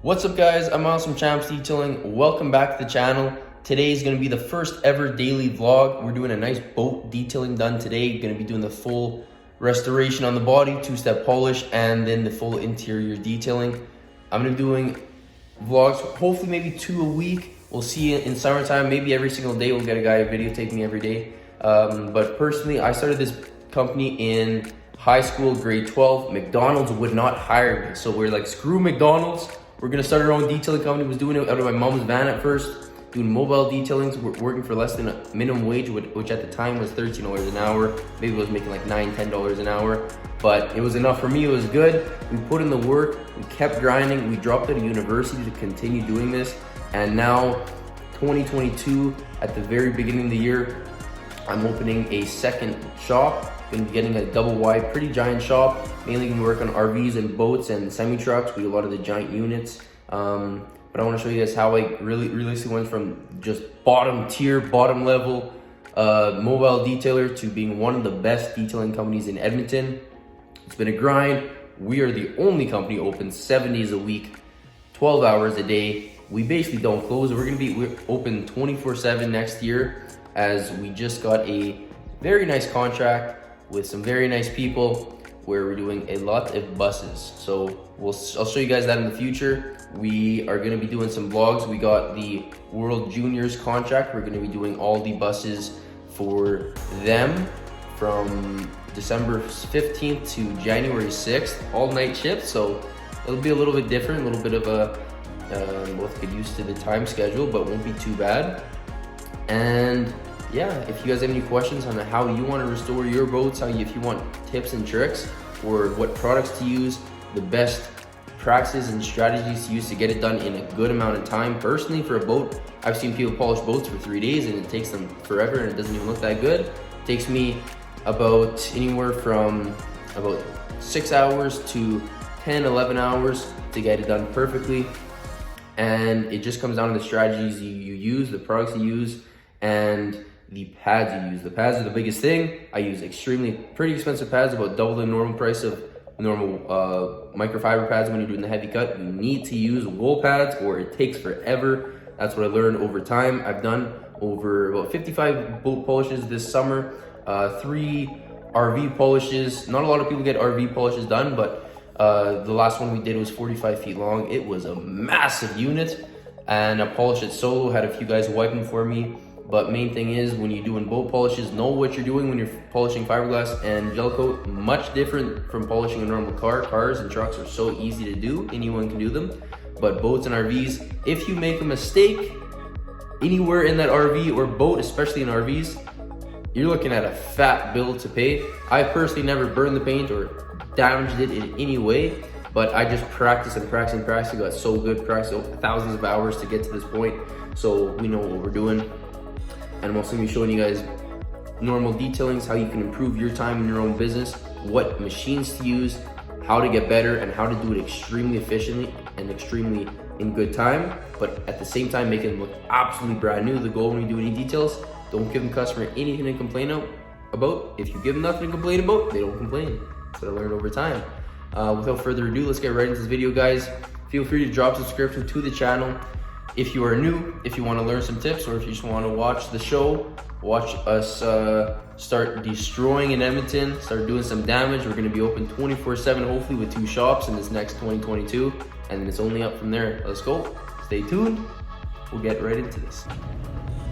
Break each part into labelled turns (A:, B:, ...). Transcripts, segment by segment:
A: What's up guys, I'm Awesome Champs Detailing. Welcome back to the channel. Today is going to be the first ever daily vlog. We're doing a nice boat detailing done today. Going to be doing the full restoration on the body, two-step polish, and then the full interior detailing. I'm going to be doing vlogs, hopefully maybe 2 a week. We'll see in summertime, maybe every single day we'll get a guy videotape me every day. But personally, I started this company in high school, grade 12. McDonald's would not hire me. So we're like, screw McDonald's. We're gonna start our own detailing company. Was doing it out of my mom's van at first, doing mobile detailings, working for less than a minimum wage, which at the time was $13 an hour. Maybe I was making like $9, $10 an hour, but it was enough for me. It was good. We put in the work, we kept grinding. We dropped out of university to continue doing this, and now 2022, at the very beginning of the year, I'm opening a second shop. Gonna be getting a double wide, pretty giant shop. Mainly gonna work on RVs and boats and semi-trucks. We do a lot of the giant units. But I wanna show you guys how I realistically went from just bottom tier, bottom level mobile detailer to being one of the best detailing companies in Edmonton. It's been a grind. We are the only company open 7 days a week, 12 hours a day. We basically don't close. We're open 24/7 next year, as we just got a very nice contract with some very nice people where we're doing a lot of buses. So I'll show you guys that in the future. We are gonna be doing some vlogs. We got the World Juniors contract. We're gonna be doing all the buses for them from December 15th to January 6th, all night shifts. So it'll be a little bit different, a little bit of a, we'll have to get used to the time schedule, but won't be too bad. And yeah, if you guys have any questions on how you want to restore your boats, if you want tips and tricks, or what products to use, the best practices and strategies to use to get it done in a good amount of time. Personally, for a boat, I've seen people polish boats for 3 days and it takes them forever and it doesn't even look that good. It takes me about anywhere from about 6 hours to 10, 11 hours to get it done perfectly. And it just comes down to the strategies you use, the products you use, and the pads you use. The pads are the biggest thing. I use pretty expensive pads, about double the normal price of normal microfiber pads. When you're doing the heavy cut, you need to use wool pads or it takes forever. That's what I learned over time. I've done over about 55 boat polishes this summer, 3 RV polishes. Not a lot of people get RV polishes done, but the last one we did was 45 feet long. It was a massive unit, and I polished it solo, had a few guys wiping for me. But main thing is, when you're doing boat polishes, know what you're doing when you're polishing fiberglass and gel coat. Much different from polishing a normal car. Cars and trucks are so easy to do, anyone can do them. But boats and RVs, if you make a mistake anywhere in that RV or boat, especially in RVs, you're looking at a fat bill to pay. I personally never burned the paint or damaged it in any way, but I just practiced and practiced and practiced. Got so good, practiced thousands of hours to get to this point, so we know what we're doing. And I'm also gonna be showing you guys normal detailings, how you can improve your time in your own business, what machines to use, how to get better, and how to do it extremely efficiently and extremely in good time, but at the same time make it look absolutely brand new. The goal when you do any details, don't give the customer anything to complain about. If you give them nothing to complain about, they don't complain. That's what I learned over time. Without further ado, let's get right into this video, guys. Feel free to drop a subscription to the channel. If you are new, if you want to learn some tips, or if you just want to watch the show, watch us start destroying in Edmonton, start doing some damage. We're going to be open 24/7, hopefully with 2 shops in this next 2022, and then it's only up from there. Let's go. Stay tuned. We'll get right into this.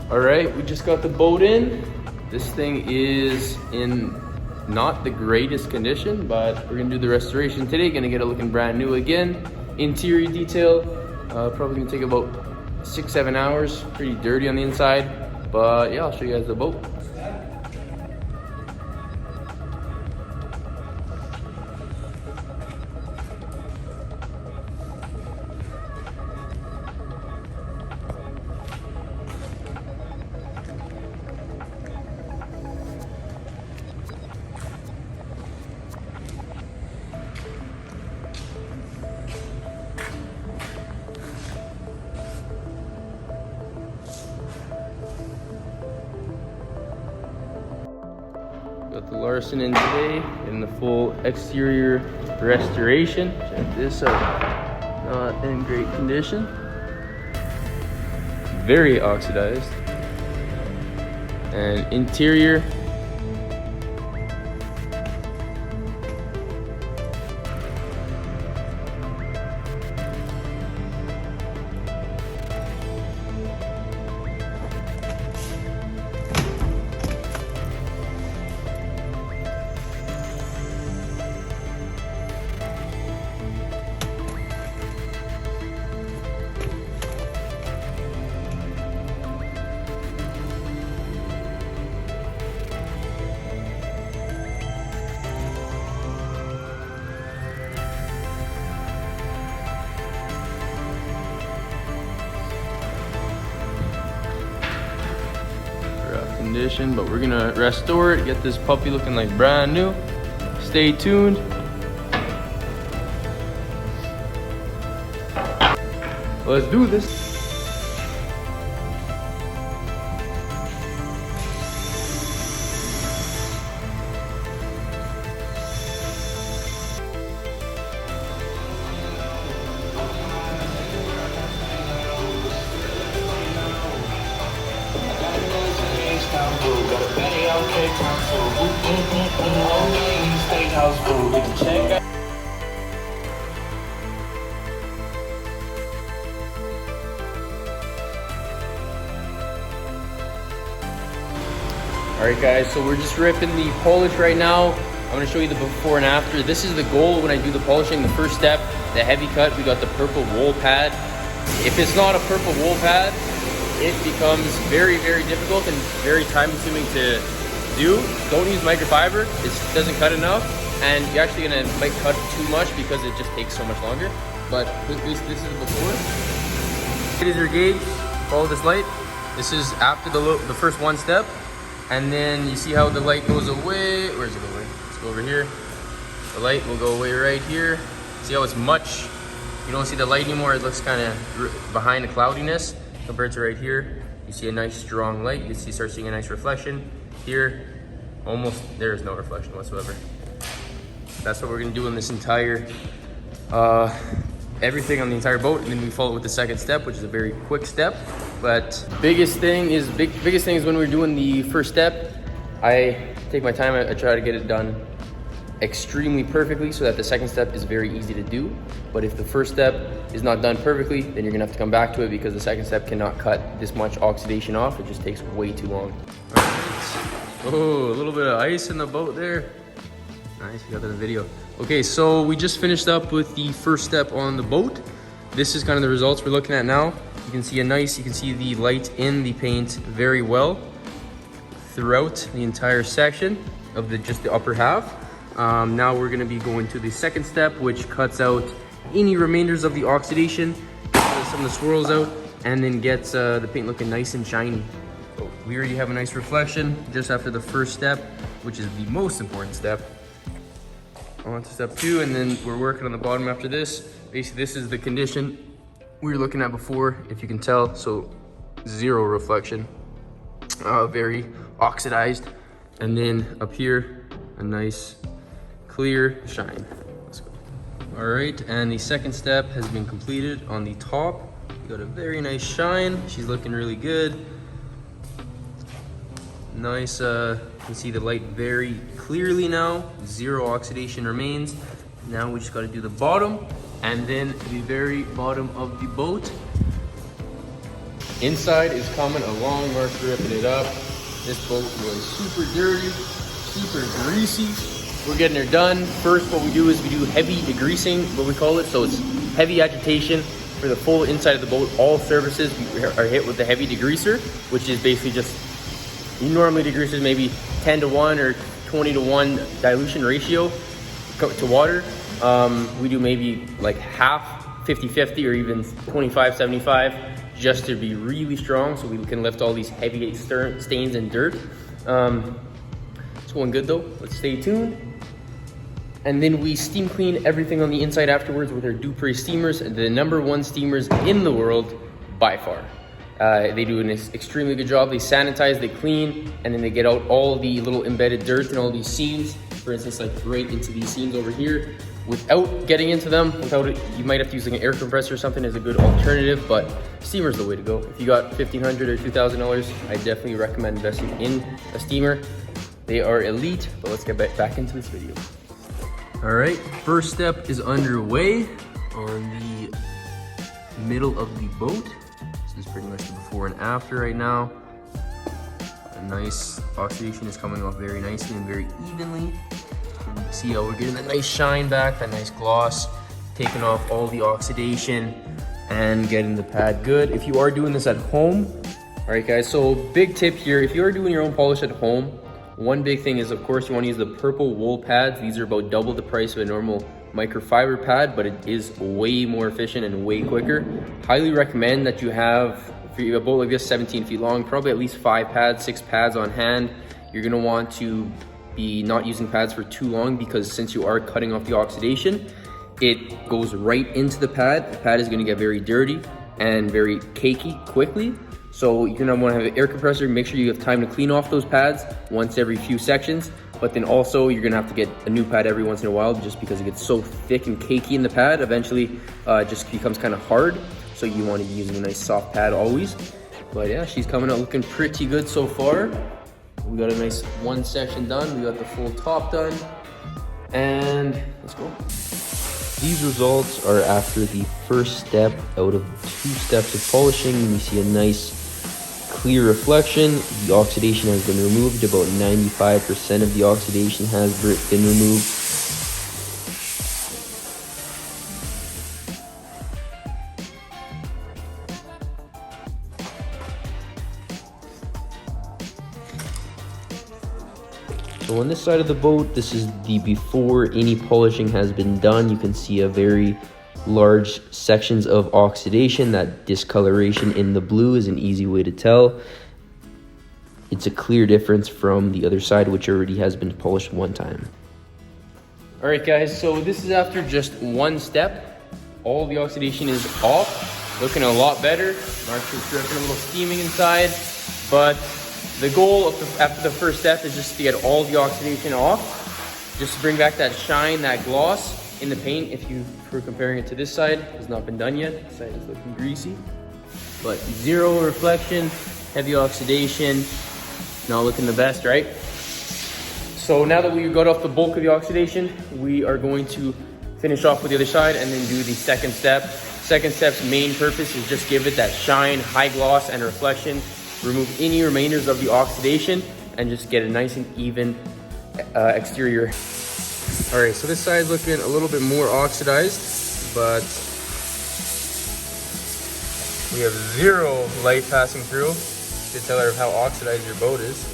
A: All right, we just got the boat in. This thing is in not the greatest condition, but we're going to do the restoration today. Going to get it looking brand new again. Interior detail, probably going to take about 6-7 hours. Pretty dirty on the inside, but yeah, I'll show you guys the boat. Got the Larson in today in the full exterior restoration. Check this out. Not in great condition. Very oxidized. And interior, condition, but we're gonna restore it, get this puppy looking like brand new. Stay tuned. Let's do this. Alright guys, so we're just ripping the polish right now. I'm going to show you the before and after. This is the goal when I do the polishing. The first step, the heavy cut, we got the purple wool pad. If it's not a purple wool pad, it becomes very, very difficult and very time consuming to do. Don't use microfiber, it doesn't cut enough, and you're actually going to might cut too much because it just takes so much longer. But this is before. It is your gauge, follow this light. This is after the first one step. And then you see how the light goes away. Where's it going? Let's go over here. The light will go away right here. See how it's much, you don't see the light anymore. It looks kind of behind the cloudiness compared to right here. You see a nice strong light. You see, start seeing a nice reflection. Here, almost, there is no reflection whatsoever. That's what we're gonna do in this entire, everything on the entire boat. And then we follow it with the second step, which is a very quick step. But biggest thing is when we're doing the first step, I take my time. I try to get it done extremely perfectly so that the second step is very easy to do. But if the first step is not done perfectly, then you're gonna have to come back to it because the second step cannot cut this much oxidation off. It just takes way too long. All right. Oh, a little bit of ice in the boat there. Nice, we got that in the video. Okay, so we just finished up with the first step on the boat. This is kind of the results we're looking at now. You can see you can see the light in the paint very well throughout the entire section of just the upper half. Now we're gonna be going to the second step, which cuts out any remainders of the oxidation, some of the swirls out, and then gets the paint looking nice and shiny. So we already have a nice reflection just after the first step, which is the most important step. On to step 2, and then we're working on the bottom after this. Basically, this is the condition we were looking at before, if you can tell. So zero reflection, very oxidized. And then up here, a nice clear shine. Let's go. All right, and the second step has been completed on the top. You got a very nice shine. She's looking really good. Nice, you can see the light very clearly now. Zero oxidation remains. Now we just got to do the bottom and then the very bottom of the boat. Inside is coming along. Mark's ripping it up. This boat was super dirty, super greasy. We're getting her done. First, what we do is we do heavy degreasing, what we call it. So it's heavy agitation for the full inside of the boat. All surfaces are hit with the heavy degreaser, which is basically just, you normally degrease it maybe 10-to-1 or 20-to-1 dilution ratio to water. We do maybe like half, 50-50, or even 25-75, just to be really strong so we can lift all these heavy stains and dirt. It's going good though. Let's stay tuned. And then we steam clean everything on the inside afterwards with our Dupre steamers, the #1 steamers in the world by far. They do an extremely good job. They sanitize, they clean, and then they get out all the little embedded dirt and all these seams. For instance, like right into these seams over here. without getting into them, without it, you might have to use like an air compressor or something as a good alternative, but steamer's the way to go. If you got $1,500 or $2,000, I definitely recommend investing in a steamer. They are elite, but let's get back into this video. All right, first step is underway on the middle of the boat. This is pretty much the before and after right now. A nice oxidation is coming off very nicely and very evenly. You can see how we're getting that nice shine back, that nice gloss, taking off all the oxidation and getting the pad good. If you are doing this at home, all right guys, so big tip here, if you are doing your own polish at home, one big thing is, of course, you want to use the purple wool pads. These are about double the price of a normal microfiber pad, but it is way more efficient and way quicker. Highly recommend that you have, for a boat like this, 17 feet long, probably at least 5 pads, 6 pads on hand. You're gonna want to be not using pads for too long, because since you are cutting off the oxidation, it goes right into the pad. The pad is gonna get very dirty and very cakey quickly. So you're gonna wanna have an air compressor. Make sure you have time to clean off those pads once every few sections. But then also you're gonna have to get a new pad every once in a while, just because it gets so thick and cakey in the pad. Eventually it just becomes kind of hard. So you wanna be using a nice soft pad always. But yeah, she's coming out looking pretty good so far. We got a nice one section done. We got the full top done. And let's go. These results are after the first step out of 2 steps of polishing. We see a nice clear reflection. The oxidation has been removed. About 95% of the oxidation has been removed. So on this side of the boat, this is the before any polishing has been done. You can see a very large sections of oxidation. That discoloration in the blue is an easy way to tell. It's a clear difference from the other side, which already has been polished one time. All right guys, so this is after just one step. All the oxidation is off, looking a lot better. Mark's just dripping a little steaming inside, but the goal after the first step is just to get all the oxidation off, just to bring back that shine, that gloss in the paint. If you were comparing it to this side, it's not been done yet. This side is looking greasy, but zero reflection, heavy oxidation, not looking the best, right? So now that we got off the bulk of the oxidation, we are going to finish off with the other side and then do the second step. Second step's main purpose is just give it that shine, high gloss, and reflection. Remove any remainders of the oxidation and just get a nice and even exterior. All right, so this side is looking a little bit more oxidized, but we have zero light passing through to tell her how oxidized your boat is.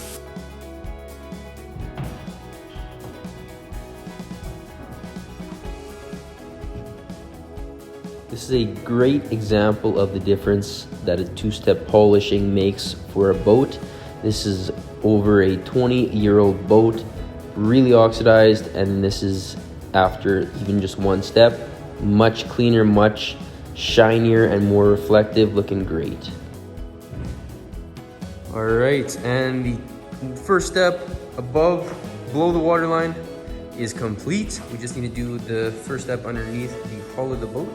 A: This is a great example of the difference that a 2-step polishing makes for a boat. This is over a 20-year-old boat, really oxidized, and this is after even just one step. Much cleaner, much shinier, and more reflective, looking great. All right, and the first step below the waterline is complete. We just need to do the first step underneath the hull of the boat.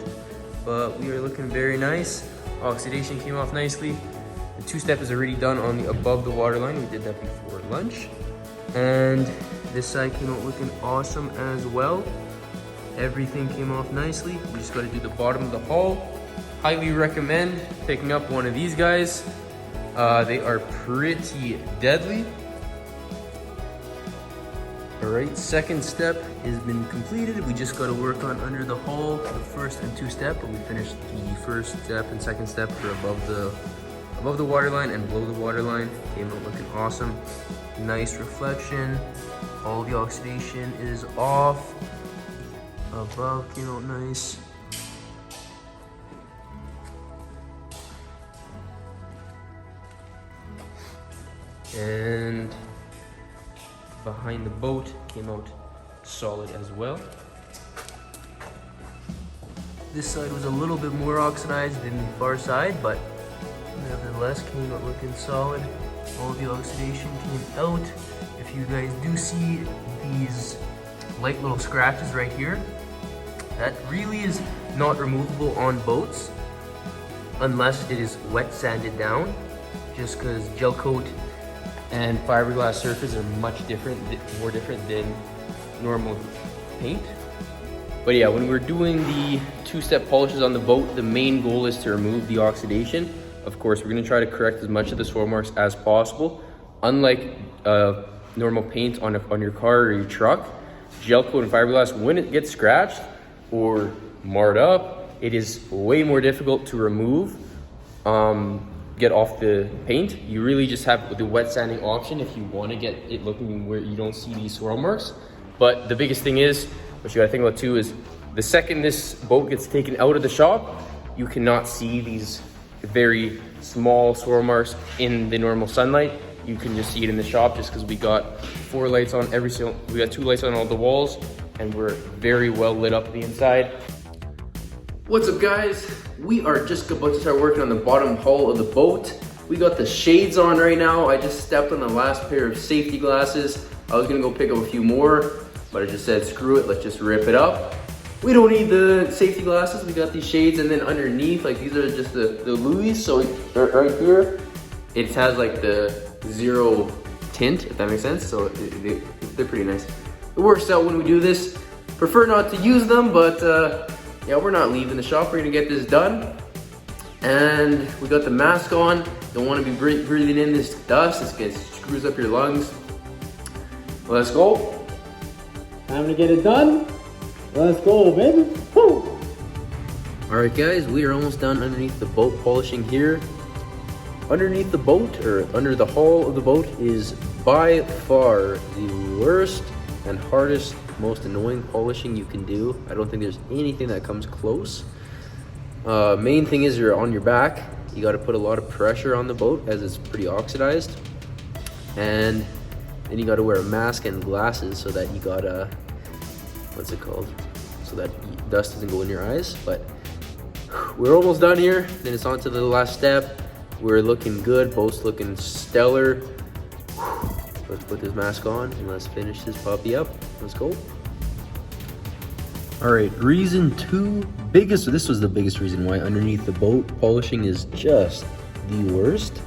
A: But we are looking very nice. Oxidation came off nicely. The 2-step is already done on the above the waterline. We did that before lunch. And this side came out looking awesome as well. Everything came off nicely. We just got to do the bottom of the hull. Highly recommend picking up one of these guys. They are pretty deadly. All right, second step has been completed. We just got to work on under the hull, the first and 2-step, but we finished the first step and second step for above the waterline and below the waterline. Came out looking awesome. Nice reflection. All the oxidation is off. Above came out nice. And behind the boat came out solid as well. This side was a little bit more oxidized than the far side, but nevertheless came out looking solid. All the oxidation came out. If you guys do see these light little scratches right here, That really is not removable on boats unless it is wet sanded down, just because gel coat and fiberglass surface are much different, more different than normal paint. But yeah, when we're doing the two-step polishes on the boat, the main goal is to remove the oxidation. Of course, we're gonna try to correct as much of the swirl marks as possible. Unlike normal paint on your car or your truck, gel coat and fiberglass, when it gets scratched or marred up, it is way more difficult to remove, get off the paint. You really just have the wet sanding option if you want to get it looking where you don't see these swirl marks. But the biggest thing is, what you gotta think about too, is the second this boat gets taken out of the shop, you cannot see these very small swirl marks in the normal sunlight. You can just see it in the shop just because we got 4 lights on we got 2 lights on all the walls, and we're very well lit up the inside. What's up, guys? We are just about to start working on the bottom hull of the boat. We got the shades on right now. I just stepped on the last pair of safety glasses. I was gonna go pick up a few more, but I just said, screw it, let's just rip it up. We don't need the safety glasses. We got these shades, and then underneath, like these are just the Louis. So right here, it has like the 0 tint, if that makes sense. So they're pretty nice. It works out when we do this. Prefer not to use them, but yeah, we're not leaving the shop. We're gonna get this done. And we got the mask on. Don't wanna be breathing in this dust. It screws up your lungs. Let's go.
B: Time to get it done. Let's go, baby. Woo!
A: All right, guys, we are almost done underneath the boat polishing here. Underneath the boat, or under the hull of the boat, is by far the worst and hardest, most annoying polishing you can do. I don't think there's anything that comes close. Main thing is you're on your back. You got to put a lot of pressure on the boat as it's pretty oxidized. And then you got to wear a mask and glasses so that you got what's it called? So that dust doesn't go in your eyes. But we're almost done here. Then it's on to the last step. We're looking good. Boat's looking stellar. Let's put this mask on and let's finish this puppy up. Let's go. All right, reason 2, biggest, this was the biggest reason why underneath the boat polishing is just the worst,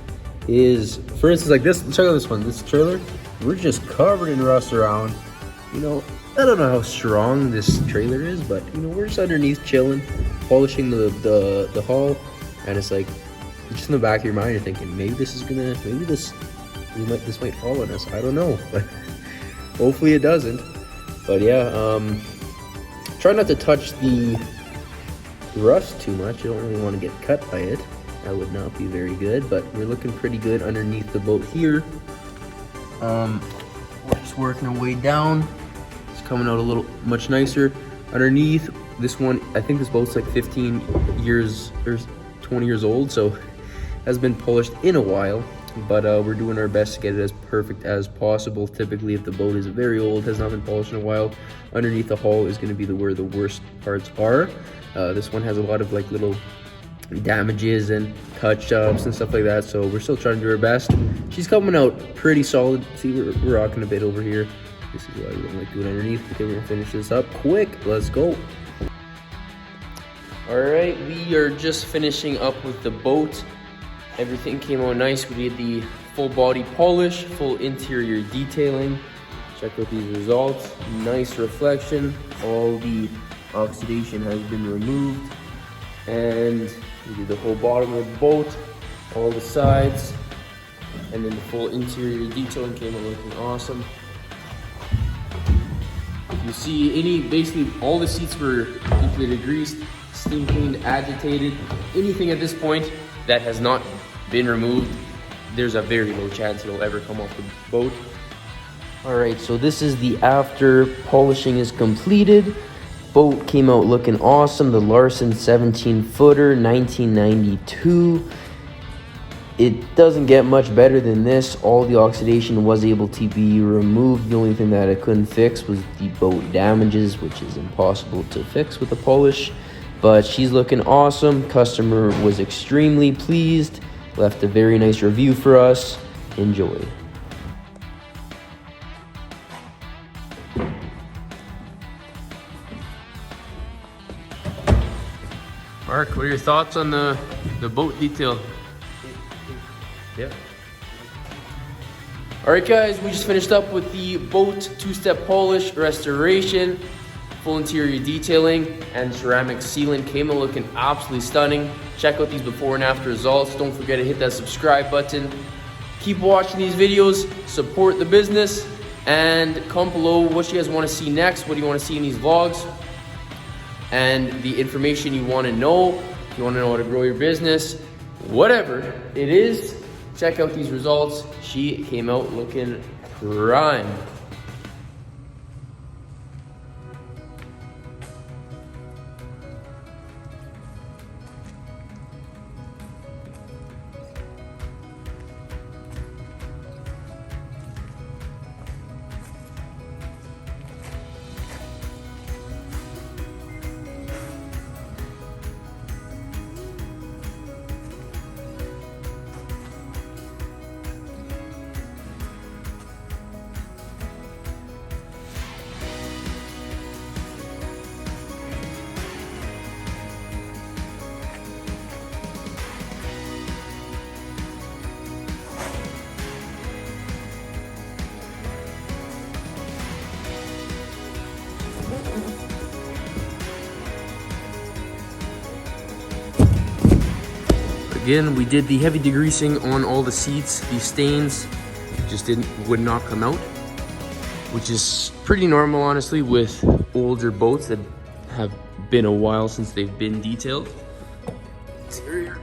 A: is, for instance, like this, check out this one, this trailer, we're just covered in rust around. You know, I don't know how strong this trailer is, but you know, we're just underneath chilling, polishing the hull, and it's like, just in the back of your mind, you're thinking, maybe this is gonna, this might fall on us. I don't know, but hopefully it doesn't. But yeah, try not to touch the rust too much. You don't really want to get cut by it. That would not be very good, but we're looking pretty good underneath the boat here. We're just working our way down. It's coming out a little much nicer. Underneath this one, I think this boat's like 15 years or 20 years old, so has been polished in a while, but we're doing our best to get it as perfect as possible. Typically, if the boat is very old, has not been polished in a while, underneath the hull is going to be where the worst parts are. This one has a lot of like little damages and touch-ups and stuff like that, so we're still trying to do our best. She's coming out pretty solid. See, we're rocking a bit over here. This is why we don't like doing underneath. Okay, we're gonna finish this up quick. Let's go. All right, we are just finishing up with the boat. Everything came out nice. We did the full body polish, full interior detailing. Check out these results. Nice reflection. All the oxidation has been removed. And we did the whole bottom of the boat, all the sides, and then the full interior detailing came out looking awesome. You see basically all the seats were completely greased, steam cleaned, agitated. Anything at this point that has not been removed, there's a very low chance it'll ever come off the boat. All right, so this is the after polishing is completed. Boat came out looking awesome. The Larson 17-footer, 1992. It doesn't get much better than this. All the oxidation was able to be removed. The only thing that I couldn't fix was the boat damages, which is impossible to fix with a polish. But she's looking awesome. Customer was extremely pleased. Left a very nice review for us. Enjoy. Mark, what are your thoughts on the boat detail? Yeah. All right, guys, we just finished up with the boat two-step polish restoration, full interior detailing, and ceramic sealant. Came in looking absolutely stunning. Check out these before and after results. Don't forget to hit that subscribe button. Keep watching these videos, support the business, and comment below what you guys want to see next. What do you want to see in these vlogs? And the information you want to know. If you want to know how to grow your business, whatever it is, check out these results. She came out looking prime. Again, we did the heavy degreasing on all the seats. These stains just would not come out, which is pretty normal, honestly, with older boats that have been a while since they've been detailed. Interior.